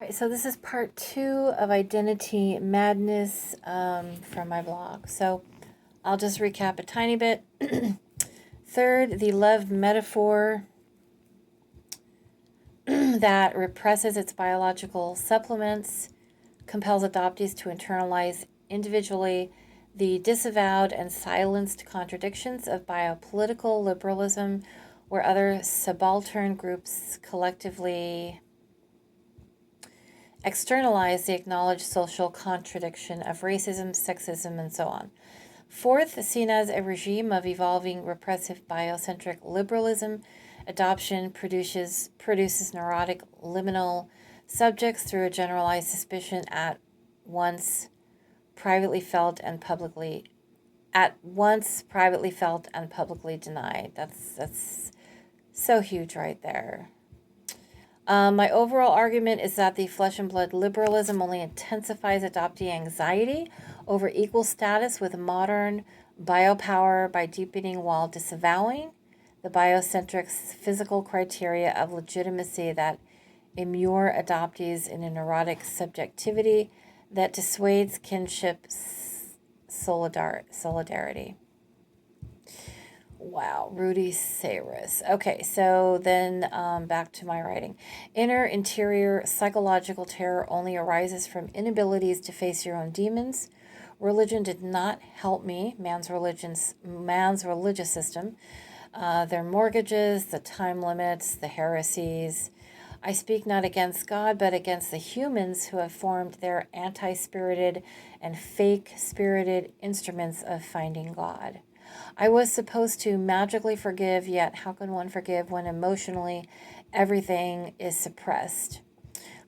Right, so this is part 2 of Identity Madness from my blog. So I'll just recap a tiny bit. Third, the love metaphor that represses its biological supplements, compels adoptees to internalize individually the disavowed and silenced contradictions of biopolitical liberalism, where other subaltern groups collectively externalize the acknowledged social contradiction of racism, sexism, and so on. Fourth, seen as a regime of evolving repressive biocentric liberalism, adoption produces neurotic liminal subjects through a generalized suspicion at once privately felt and publicly denied. That's so huge right there. My overall argument is that the flesh and blood liberalism only intensifies adoptee anxiety over equal status with modern biopower by deepening while disavowing the biocentric physical criteria of legitimacy that immure adoptees in a neurotic subjectivity that dissuades kinship solidarity. Wow, Rudy Sayris. Okay, so then back to my writing. Interior psychological terror only arises from inabilities to face your own demons. Religion did not help me, man's religious system. Their mortgages, the time limits, the heresies. I speak not against God, but against the humans who have formed their anti-spirited and fake-spirited instruments of finding God. I was supposed to magically forgive, yet how can one forgive when emotionally everything is suppressed?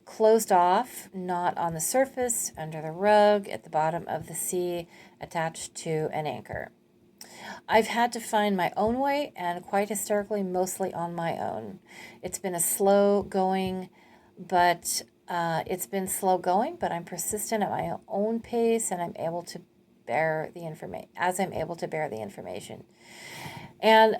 Closed off, not on the surface, under the rug, at the bottom of the sea, attached to an anchor. I've had to find my own way, and quite hysterically, mostly on my own. It's been slow going, but I'm persistent at my own pace, and I'm able to bear the information. And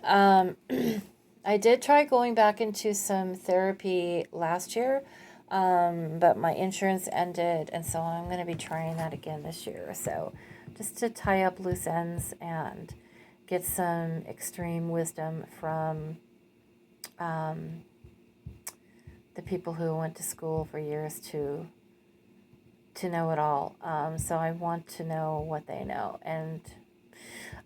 I did try going back into some therapy last year, but my insurance ended, and so I'm going to be trying that again this year. So just to tie up loose ends and get some extreme wisdom from the people who went to school for years to know it all. So I want to know what they know. And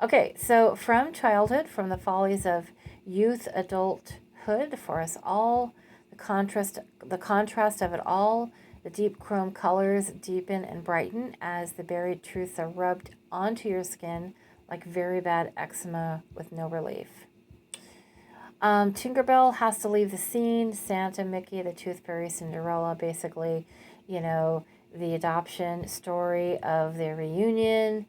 okay, so from childhood, from the follies of youth, adulthood, for us all, the contrast of it all, the deep chrome colors deepen and brighten as the buried truths are rubbed onto your skin like very bad eczema with no relief. Tinkerbell has to leave the scene. Santa, Mickey, the Tooth Fairy, Cinderella, basically, the adoption story of their reunion,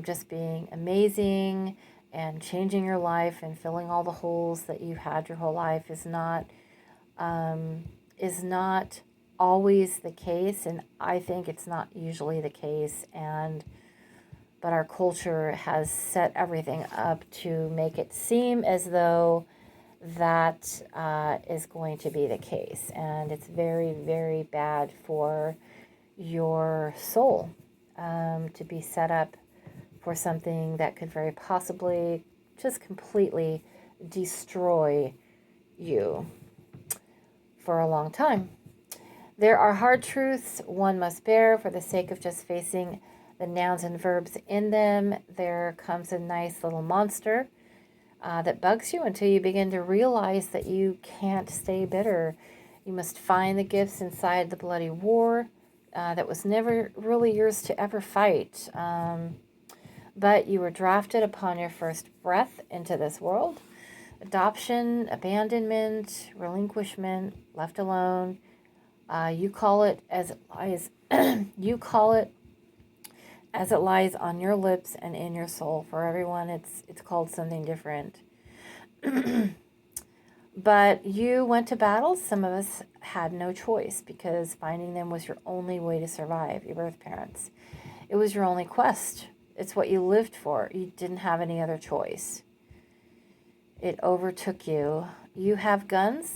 just being amazing and changing your life and filling all the holes that you had your whole life is not always the case, and I think it's not usually the case, but our culture has set everything up to make it seem as though that is going to be the case, and it's very, very bad for your soul to be set up for something that could very possibly just completely destroy you for a long time. There are hard truths one must bear for the sake of just facing the nouns and verbs in them. There comes a nice little monster that bugs you until you begin to realize that you can't stay bitter. You must find the gifts inside the bloody war that was never really yours to ever fight. But you were drafted upon your first breath into this world. Adoption, abandonment, relinquishment, left alone. You call it as it lies. You call it as it lies on your lips and in your soul. For everyone, it's called something different. But you went to battle. Some of us had no choice because finding them was your only way to survive, your birth parents. It was your only quest. It's what you lived for. You didn't have any other choice. It overtook you. You have guns.